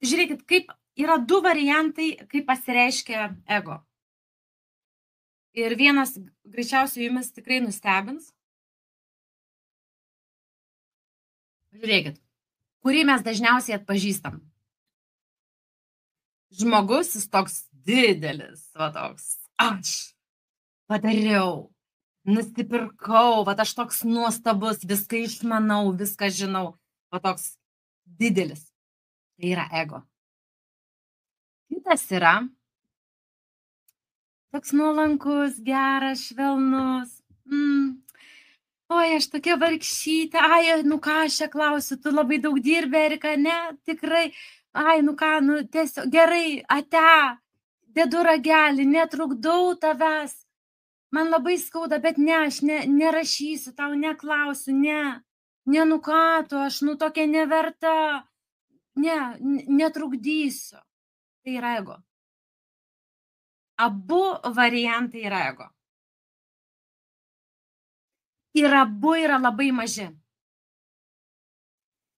Žiūrėkit, kaip yra du variantai, kaip pasireiškia ego. Ir vienas greičiausiai jumis tikrai nustebins. Žiūrėkit, kurį mes dažniausiai atpažįstam. Žmogus, jis toks didelis, va toks, aš padariau, nusipirkau, va aš toks nuostabus, viską išmanau, viską žinau, va toks didelis. Tai yra ego. Kitas yra toks nuolankus, geras, švelnus. Oi, aš tokia vargšytė, nu ką aš čia klausiu, tu labai daug dirbi, Erika, ne, tikrai, nu ką, tiesiog gerai, ate, dedu ragelį, netrukdau tavęs, man labai skauda, bet ne, aš nerašysiu, tau neklausiu, ne, nu ką tu, aš tokia neverta, netrukdysiu. Tai yra ego. Abu variantai yra ego. Ir abu yra labai maži.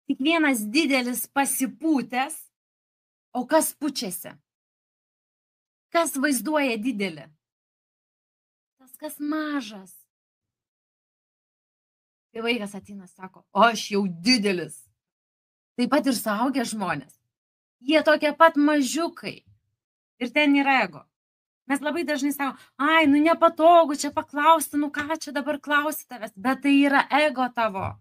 Tik vienas didelis pasipūtęs, o kas pučiasi? Kas vaizduoja didelį? Tas, kas mažas. Tai vaikas ateina, sako, aš jau didelis. Taip pat ir suaugę žmonės. Jie tokie pat mažiukai. Ir ten yra ego. Mes labai dažnai sako, nepatogu čia paklausti, ką čia dabar klausi tavęs, bet tai yra ego tavo.